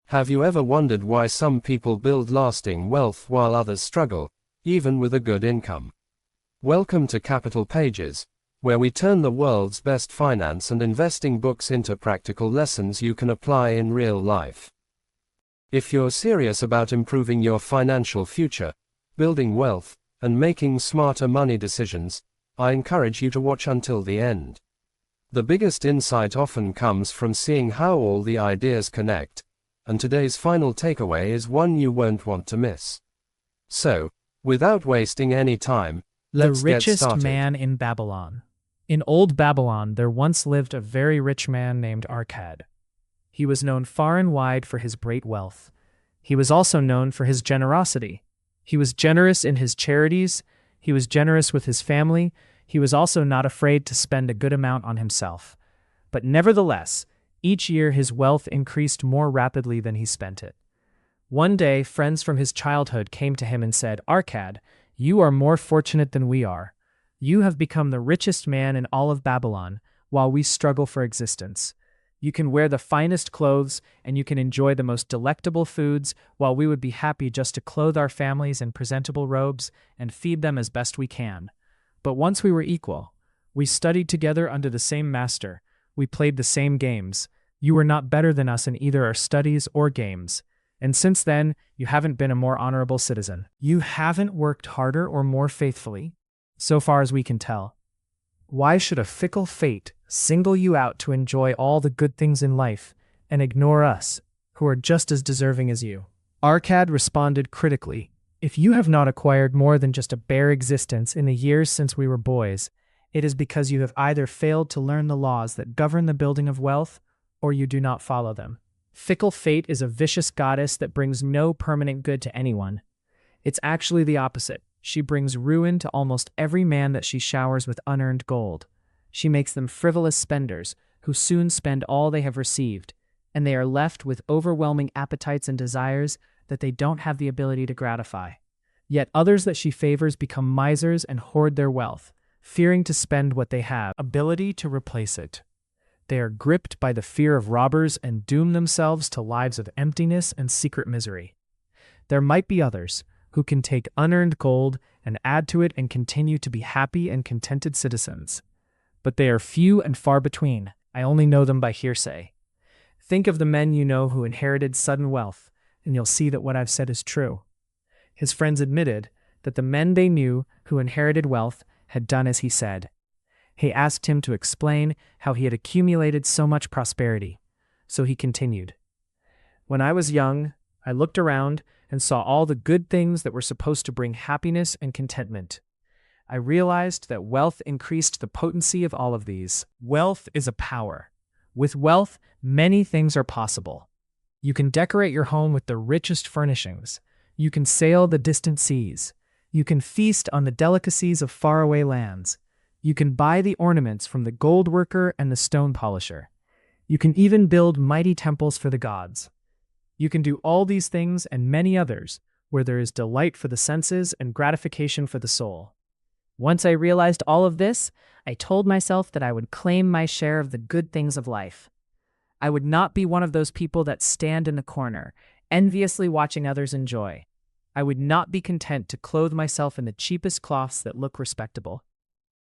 Have you ever wondered why some people build lasting wealth while others struggle, even with a good income? Welcome to Capital Pages, where we turn the world's best finance and investing books into practical lessons you can apply in real life. If you're serious about improving your financial future, building wealth, and making smarter money decisions, I encourage you to watch until the end. The biggest insight often comes from seeing how all the ideas connect, and today's final takeaway is one you won't want to miss. So, without wasting any time, let's get started. The richest man in Babylon. In old Babylon, there once lived a very rich man named Arcad. He was known far and wide for his great wealth. He was also known for his generosity. He was generous in his charities. He was generous with his family. He was also not afraid to spend a good amount on himself. But nevertheless, each year his wealth increased more rapidly than he spent it. One day, friends from his childhood came to him and said, "Arcad, you are more fortunate than we are. You have become the richest man in all of Babylon, while we struggle for existence. You can wear the finest clothes, and you can enjoy the most delectable foods, while we would be happy just to clothe our families in presentable robes and feed them as best we can. But once we were equal. We studied together under the same master. We played the same games. You were not better than us in either our studies or games. And since then, you haven't been a more honorable citizen. You haven't worked harder or more faithfully, so far as we can tell. Why should a fickle fate single you out to enjoy all the good things in life and ignore us, who are just as deserving as you?" Arcad responded critically, "If you have not acquired more than just a bare existence in the years since we were boys, it is because you have either failed to learn the laws that govern the building of wealth, or you do not follow them. Fickle fate is a vicious goddess that brings no permanent good to anyone. It's actually the opposite. She brings ruin to almost every man that she showers with unearned gold. She makes them frivolous spenders, who soon spend all they have received, and they are left with overwhelming appetites and desires that they don't have the ability to gratify. Yet others that she favors become misers and hoard their wealth, fearing to spend what they have ability to replace it. They are gripped by the fear of robbers and doom themselves to lives of emptiness and secret misery. There might be others who can take unearned gold and add to it and continue to be happy and contented citizens. But they are few and far between. I only know them by hearsay. Think of the men you know who inherited sudden wealth, and you'll see that what I've said is true." His friends admitted that the men they knew who inherited wealth had done as he said. He asked him to explain how he had accumulated so much prosperity. So he continued, "When I was young, I looked around and saw all the good things that were supposed to bring happiness and contentment. I realized that wealth increased the potency of all of these. Wealth is a power. With wealth, many things are possible. You can decorate your home with the richest furnishings. You can sail the distant seas. You can feast on the delicacies of faraway lands. You can buy the ornaments from the gold worker and the stone polisher. You can even build mighty temples for the gods. You can do all these things and many others, where there is delight for the senses and gratification for the soul. Once I realized all of this, I told myself that I would claim my share of the good things of life. I would not be one of those people that stand in the corner, enviously watching others enjoy. I would not be content to clothe myself in the cheapest cloths that look respectable.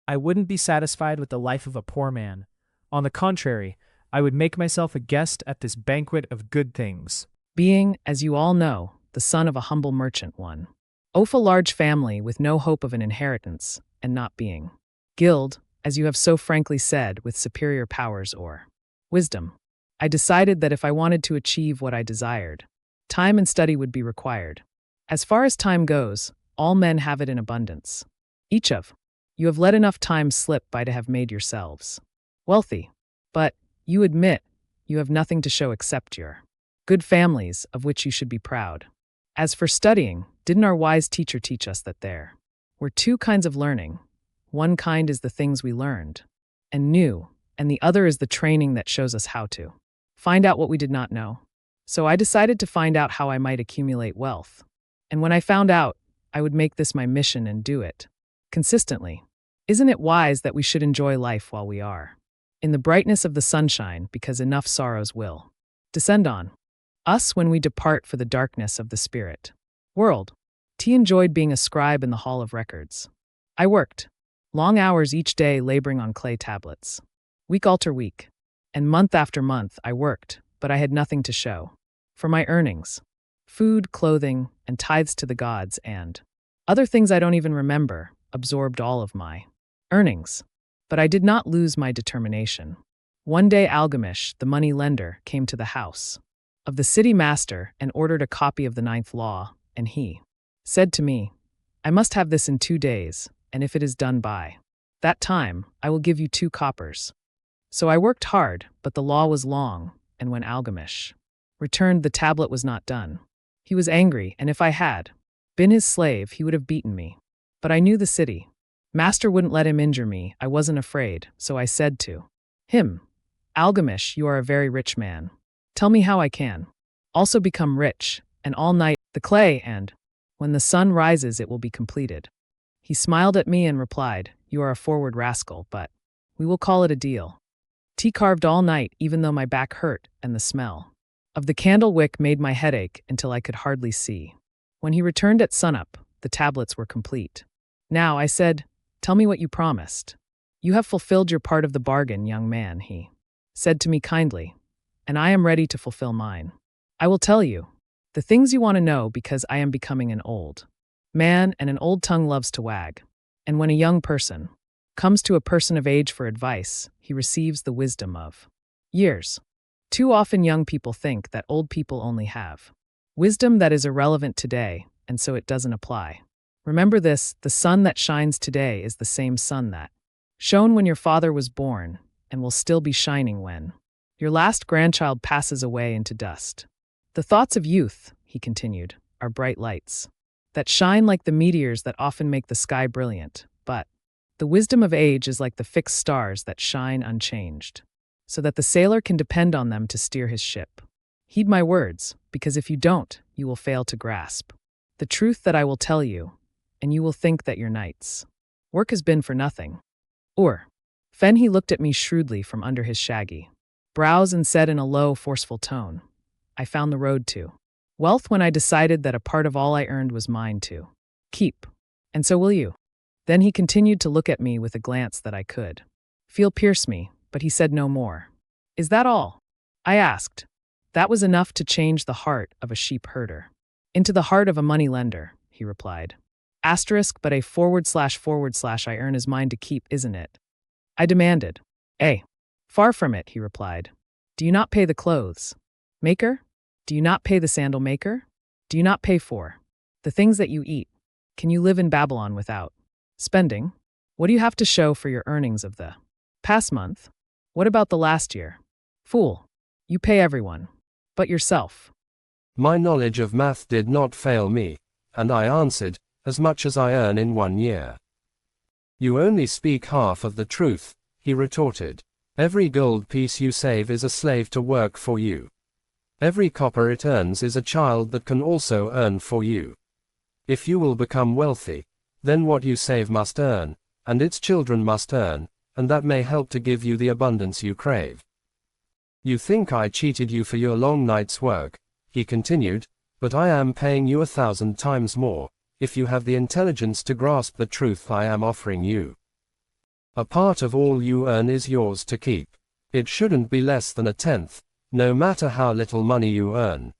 I wouldn't be satisfied with the life of a poor man. On the contrary, I would make myself a guest at this banquet of good things." Being, as you all know, the son of a humble merchant one. Of a large family with no hope of an inheritance, and not being guild, as you have so frankly said, with superior powers or wisdom. I decided that if I wanted to achieve what I desired, time and study would be required. As far as time goes, all men have it in abundance. Each of you have let enough time slip by to have made yourselves wealthy, but you admit you have nothing to show except your good families, of which you should be proud. As for studying, didn't our wise teacher teach us that there were two kinds of learning? One kind is the things we learned and knew, and the other is the training that shows us how to find out what we did not know. So I decided to find out how I might accumulate wealth. And when I found out, I would make this my mission and do it consistently. Isn't it wise that we should enjoy life while we are in the brightness of the sunshine, because enough sorrows will descend on Us when we depart for the darkness of the spirit. World. T enjoyed being a scribe in the Hall of Records. I worked. Long hours each day laboring on clay tablets. Week alter week. And month after month I worked, but I had nothing to show. For my earnings. Food, clothing, and tithes to the gods and other things I don't even remember absorbed all of my earnings. But I did not lose my determination. One day Algamish, the money lender, came to the house of the city master and ordered a copy of the 9th law, and he said to me, I must have this in 2 days, and if it is done by that time, I will give you 2 coppers. So I worked hard, but the law was long, and when Algamish returned, the tablet was not done. He was angry, and if I had been his slave, he would have beaten me. But I knew the city master wouldn't let him injure me. I wasn't afraid, so I said to him, Algamish, you are a very rich man. Tell me how I can also become rich, and all night the clay, and when the sun rises it will be completed. He smiled at me and replied, you are a forward rascal, but we will call it a deal. Tea carved all night, even though my back hurt, and the smell of the candle wick made my head ache until I could hardly see. When he returned at sunup, the tablets were complete. Now, I said, tell me what you promised. You have fulfilled your part of the bargain, young man, he said to me kindly, and I am ready to fulfill mine. I will tell you the things you want to know because I am becoming an old man, and an old tongue loves to wag. And when a young person comes to a person of age for advice, he receives the wisdom of years. Too often young people think that old people only have wisdom that is irrelevant today, and so it doesn't apply. Remember this, the sun that shines today is the same sun that shone when your father was born, and will still be shining when your last grandchild passes away into dust. The thoughts of youth, he continued, are bright lights that shine like the meteors that often make the sky brilliant, but the wisdom of age is like the fixed stars that shine unchanged, so that the sailor can depend on them to steer his ship. Heed my words, because if you don't, you will fail to grasp the truth that I will tell you, and you will think that your night's work has been for nothing. Or, Fen, he looked at me shrewdly from under his shaggy brows and said in a low, forceful tone, I found the road to wealth when I decided that a part of all I earned was mine to keep. And so will you. Then he continued to look at me with a glance that I could feel pierce me, but he said no more. Is that all? I asked. That was enough to change the heart of a sheep herder into the heart of a money lender, he replied. Asterisk, but a .. I earn is mine to keep, isn't it? I demanded. Far from it, he replied. Do you not pay the clothes maker? Do you not pay the sandal maker? Do you not pay for the things that you eat? Can you live in Babylon without spending? What do you have to show for your earnings of the past month? What about the last year? Fool, you pay everyone, but yourself. My knowledge of math did not fail me, and I answered, as much as I earn in 1 year. You only speak half of the truth, he retorted. Every gold piece you save is a slave to work for you. Every copper it earns is a child that can also earn for you. If you will become wealthy, then what you save must earn, and its children must earn, and that may help to give you the abundance you crave. You think I cheated you for your long night's work, he continued, but I am paying you 1,000 times more, if you have the intelligence to grasp the truth I am offering you. A part of all you earn is yours to keep. It shouldn't be less than 1/10, no matter how little money you earn.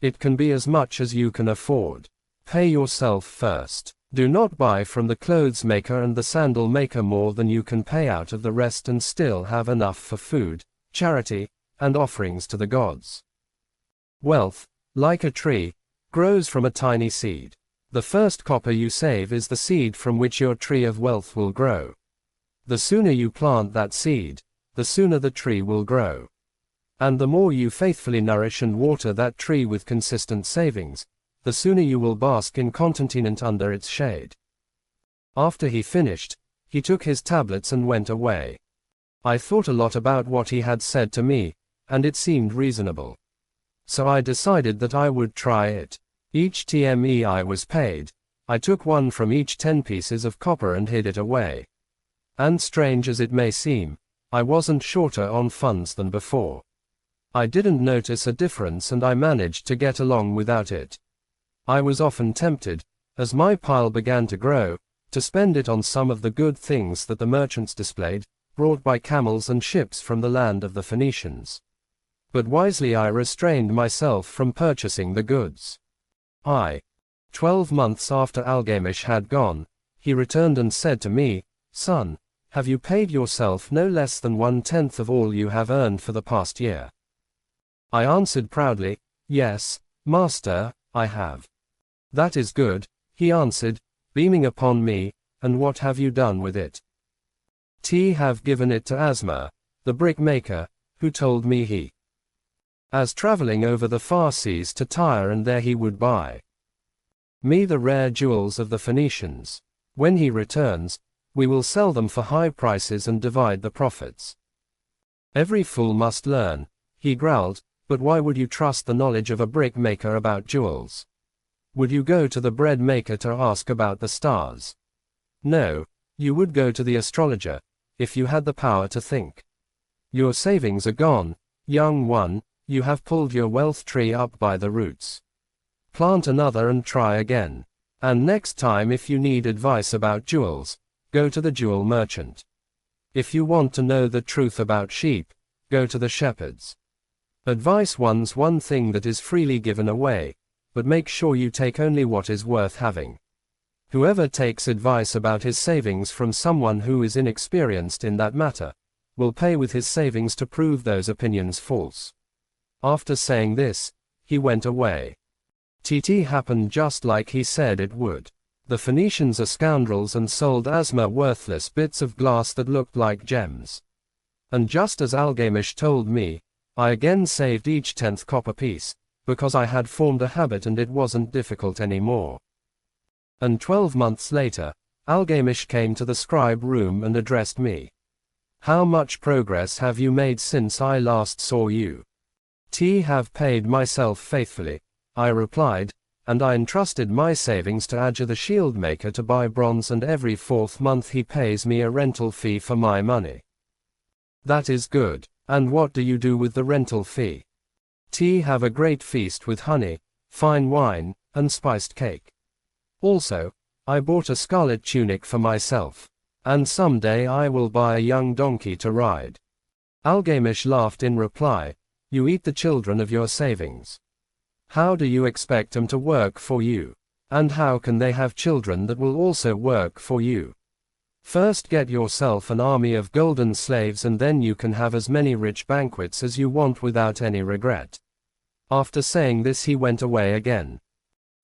It can be as much as you can afford. Pay yourself first. Do not buy from the clothes maker and the sandal maker more than you can pay out of the rest and still have enough for food, charity, and offerings to the gods. Wealth, like a tree, grows from a tiny seed. The first copper you save is the seed from which your tree of wealth will grow. The sooner you plant that seed, the sooner the tree will grow. And the more you faithfully nourish and water that tree with consistent savings, the sooner you will bask in contentment under its shade. After he finished, he took his tablets and went away. I thought a lot about what he had said to me, and it seemed reasonable. So I decided that I would try it. Each TME I was paid, I took one from each 10 pieces of copper and hid it away. And strange as it may seem, I wasn't shorter on funds than before. I didn't notice a difference and I managed to get along without it. I was often tempted, as my pile began to grow, to spend it on some of the good things that the merchants displayed, brought by camels and ships from the land of the Phoenicians. But wisely I restrained myself from purchasing the goods. 12 months after Algamish had gone, he returned and said to me, "Son, have you paid yourself no less than 1/10 of all you have earned for the past year?" I answered proudly, "Yes, master, I have." "That is good," he answered, beaming upon me, "and what have you done with it?" Have given it to Asma, the brickmaker, who told me he as traveling over the far seas to Tyre, and there he would buy me the rare jewels of the Phoenicians. When he returns, we will sell them for high prices and divide the profits. "Every fool must learn," he growled, "but why would you trust the knowledge of a brickmaker about jewels? Would you go to the bread maker to ask about the stars? No, you would go to the astrologer, if you had the power to think. Your savings are gone, young one, you have pulled your wealth tree up by the roots. Plant another and try again. And next time if you need advice about jewels, go to the jewel merchant. If you want to know the truth about sheep, go to the shepherds. Advice one's one thing that is freely given away, but make sure you take only what is worth having. Whoever takes advice about his savings from someone who is inexperienced in that matter, will pay with his savings to prove those opinions false." After saying this, he went away. Happened just like he said it would. The Phoenicians are scoundrels and sold Asma worthless bits of glass that looked like gems. And just as Algamish told me, I again saved each 10th copper piece, because I had formed a habit and it wasn't difficult anymore. And 12 months later, Algamish came to the scribe room and addressed me. "How much progress have you made since I last saw you?" "Have paid myself faithfully," I replied, "and I entrusted my savings to Adja the shield maker to buy bronze, and every 4th month he pays me a rental fee for my money." "That is good. And what do you do with the rental fee?" "Have a great feast with honey, fine wine, and spiced cake. Also, I bought a scarlet tunic for myself. And someday I will buy a young donkey to ride." Algamish laughed in reply, "You eat the children of your savings. How do you expect them to work for you? And how can they have children that will also work for you? First get yourself an army of golden slaves and then you can have as many rich banquets as you want without any regret." After saying this he went away again.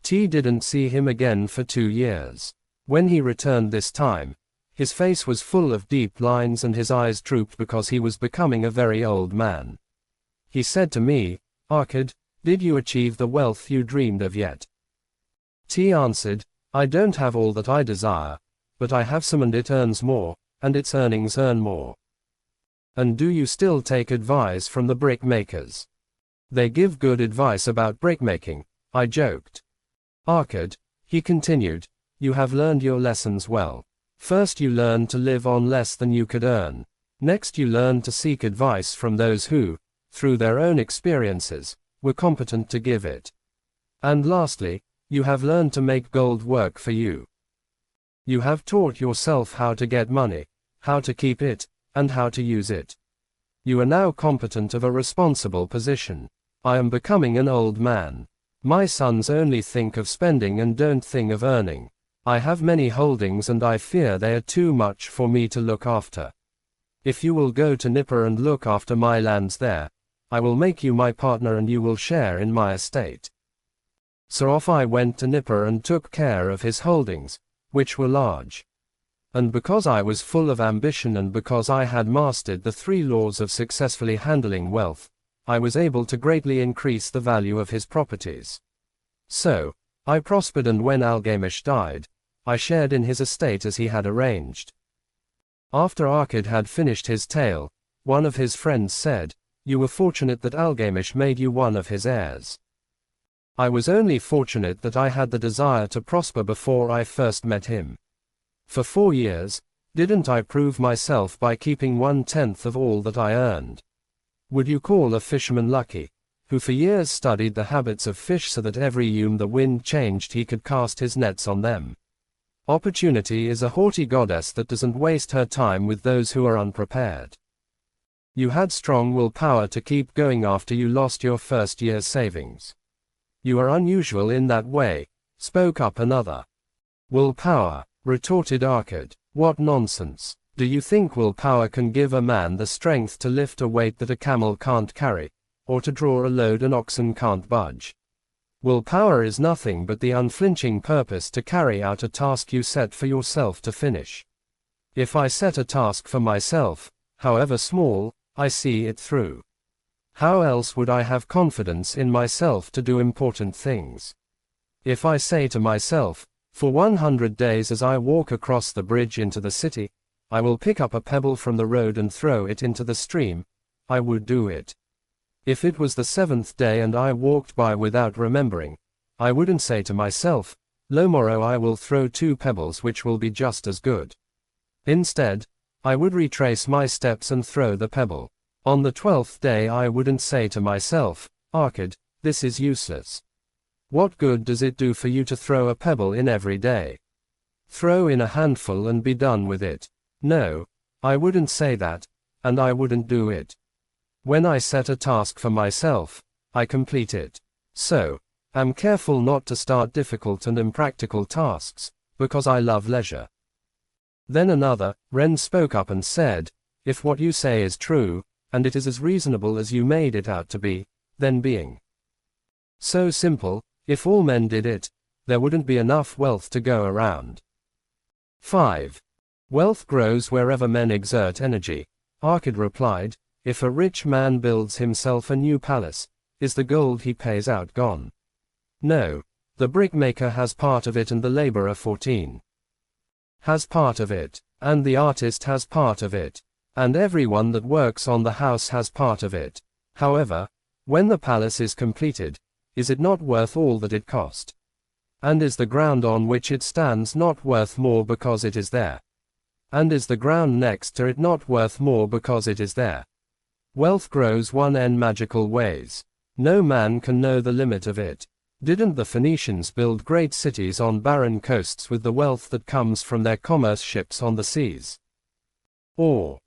Didn't see him again for 2 years. When he returned this time, his face was full of deep lines and his eyes drooped because he was becoming a very old man. He said to me, "Arkad, did you achieve the wealth you dreamed of yet?" Answered, "I don't have all that I desire, but I have some and it earns more, and its earnings earn more." "And do you still take advice from the brick makers?" "They give good advice about brickmaking," I joked. "Arkad," he continued, "you have learned your lessons well. First you learned to live on less than you could earn. Next you learned to seek advice from those who, through their own experiences, were competent to give it. And lastly, you have learned to make gold work for you. You have taught yourself how to get money, how to keep it, and how to use it. You are now competent of a responsible position. I am becoming an old man. My sons only think of spending and don't think of earning. I have many holdings and I fear they are too much for me to look after. If you will go to Nippur and look after my lands there, I will make you my partner and you will share in my estate." So off I went to Nippur and took care of his holdings, which were large. And because I was full of ambition and because I had mastered the 3 laws of successfully handling wealth, I was able to greatly increase the value of his properties. So, I prospered, and when Algamish died, I shared in his estate as he had arranged. After Arkad had finished his tale, one of his friends said, "You were fortunate that Algamish made you one of his heirs." I was only fortunate that I had the desire to prosper before I first met him. For 4 years, didn't I prove myself by keeping 1/10 of all that I earned? Would you call a fisherman lucky, who for years studied the habits of fish so that every the wind changed he could cast his nets on them? Opportunity is a haughty goddess that doesn't waste her time with those who are unprepared. You had strong willpower to keep going after you lost your first year's savings. You are unusual in that way, spoke up another. Willpower, retorted Arcad. What nonsense. Do you think willpower can give a man the strength to lift a weight that a camel can't carry, or to draw a load an oxen can't budge? Willpower is nothing but the unflinching purpose to carry out a task you set for yourself to finish. If I set a task for myself, however small, I see it through. How else would I have confidence in myself to do important things? If I say to myself, for 100 days as I walk across the bridge into the city, I will pick up a pebble from the road and throw it into the stream, I would do it. If it was the 7th day and I walked by without remembering, I wouldn't say to myself, tomorrow I will throw 2 pebbles which will be just as good. Instead, I would retrace my steps and throw the pebble. On the 12th day I wouldn't say to myself, Arcad, this is useless. What good does it do for you to throw a pebble in every day? Throw in a handful and be done with it. No, I wouldn't say that, and I wouldn't do it. When I set a task for myself, I complete it. So, am careful not to start difficult and impractical tasks, because I love leisure. Then another, Wren spoke up and said, if what you say is true, and it is as reasonable as you made it out to be, then being so simple, if all men did it, there wouldn't be enough wealth to go around. 5. Wealth grows wherever men exert energy. Arcad replied, if a rich man builds himself a new palace, is the gold he pays out gone? No, the brickmaker has part of it and the laborer 14 has part of it, and the artist has part of it, and everyone that works on the house has part of it. However, when the palace is completed, is it not worth all that it cost? And is the ground on which it stands not worth more because it is there? And is the ground next to it not worth more because it is there? Wealth grows in magical ways. No man can know the limit of it. Didn't the Phoenicians build great cities on barren coasts with the wealth that comes from their commerce ships on the seas? Or,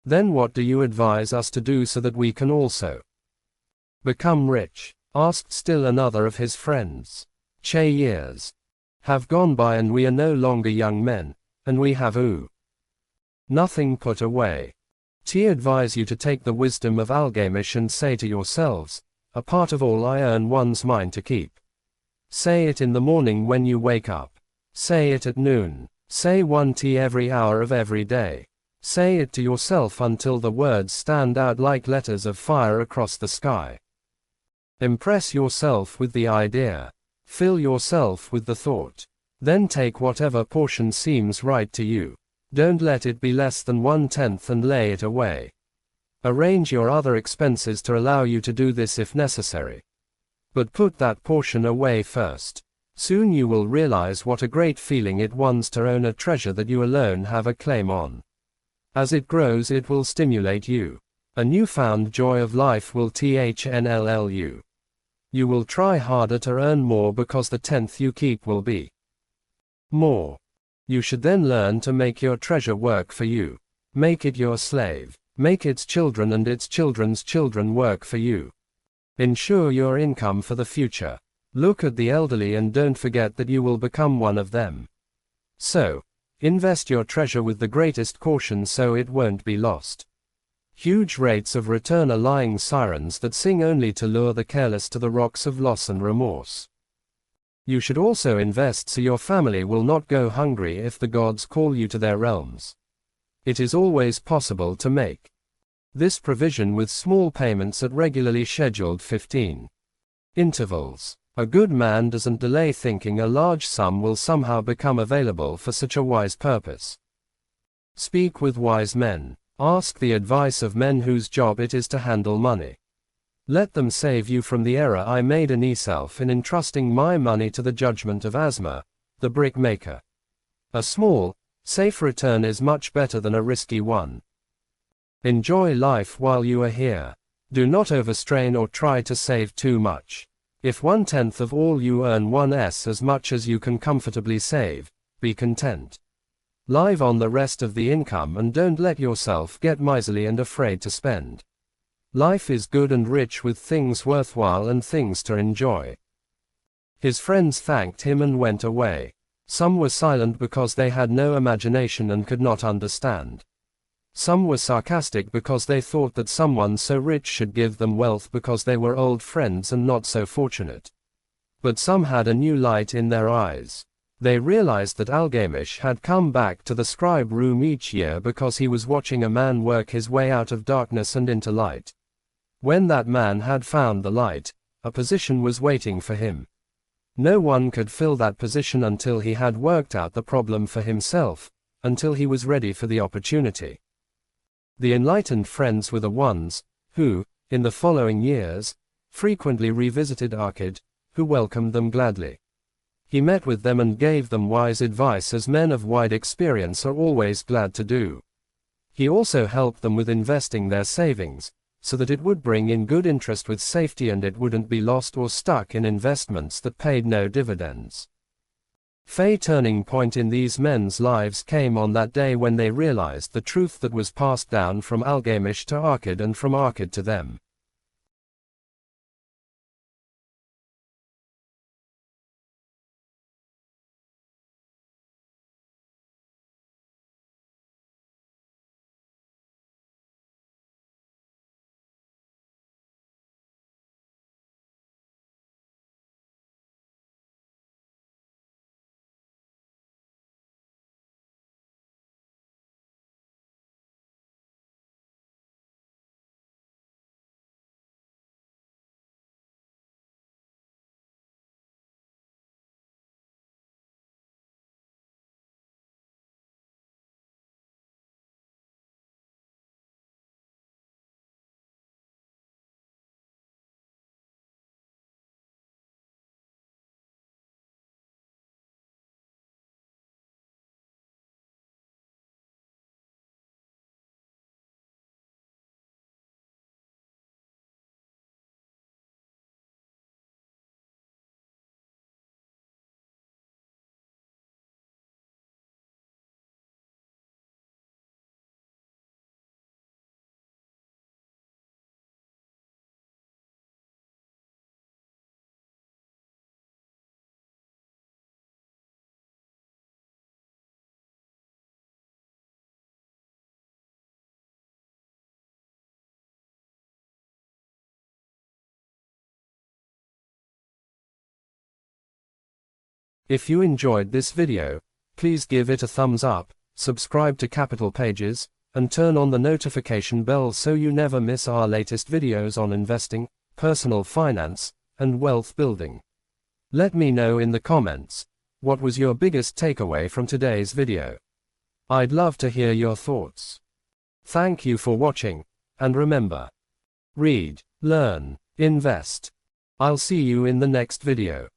then what do you advise us to do so that we can also become rich? Asked still another of his friends. Years have gone by and we are no longer young men, and we have nothing put away. Advise you to take the wisdom of Algamish and say to yourselves, a part of all I earn one's mine to keep. Say it in the morning when you wake up. Say it at noon. Say 1 every hour of every day. Say it to yourself until the words stand out like letters of fire across the sky. Impress yourself with the idea. Fill yourself with the thought. Then take whatever portion seems right to you. Don't let it be less than 1/10 and lay it away. Arrange your other expenses to allow you to do this if necessary. But put that portion away first. Soon you will realize what a great feeling it was to own a treasure that you alone have a claim on. As it grows, it will stimulate you. A newfound joy of life will thnll you. You will try harder to earn more because the 10th you keep will be more. You should then learn to make your treasure work for you. Make it your slave. Make its children and its children's children work for you. Ensure your income for the future. Look at the elderly and don't forget that you will become one of them. So, invest your treasure with the greatest caution so it won't be lost. Huge rates of return are lying sirens that sing only to lure the careless to the rocks of loss and remorse. You should also invest so your family will not go hungry if the gods call you to their realms. It is always possible to make this provision with small payments at regularly scheduled 15 intervals. A good man doesn't delay thinking a large sum will somehow become available for such a wise purpose. Speak with wise men. Ask the advice of men whose job it is to handle money. Let them save you from the error I made in myself in entrusting my money to the judgment of Asma, the brickmaker. A small, safe return is much better than a risky one. Enjoy life while you are here. Do not overstrain or try to save too much. If 1/10 of all you earn 1s as much as you can comfortably save, be content. Live on the rest of the income and don't let yourself get miserly and afraid to spend. Life is good and rich with things worthwhile and things to enjoy. His friends thanked him and went away. Some were silent because they had no imagination and could not understand. Some were sarcastic because they thought that someone so rich should give them wealth because they were old friends and not so fortunate. But some had a new light in their eyes. They realized that Algamish had come back to the scribe room each year because he was watching a man work his way out of darkness and into light. When that man had found the light, a position was waiting for him. No one could fill that position until he had worked out the problem for himself, until he was ready for the opportunity. The enlightened friends were the ones who, in the following years, frequently revisited Arkad, who welcomed them gladly. He met with them and gave them wise advice as men of wide experience are always glad to do. He also helped them with investing their savings, so that it would bring in good interest with safety and it wouldn't be lost or stuck in investments that paid no dividends. A turning point in these men's lives came on that day when they realized the truth that was passed down from Algamish to Arkad and from Arkad to them. If you enjoyed this video, please give it a thumbs up, subscribe to Capital Pages, and turn on the notification bell so you never miss our latest videos on investing, personal finance, and wealth building. Let me know in the comments, what was your biggest takeaway from today's video? I'd love to hear your thoughts. Thank you for watching, and remember, read, learn, invest. I'll see you in the next video.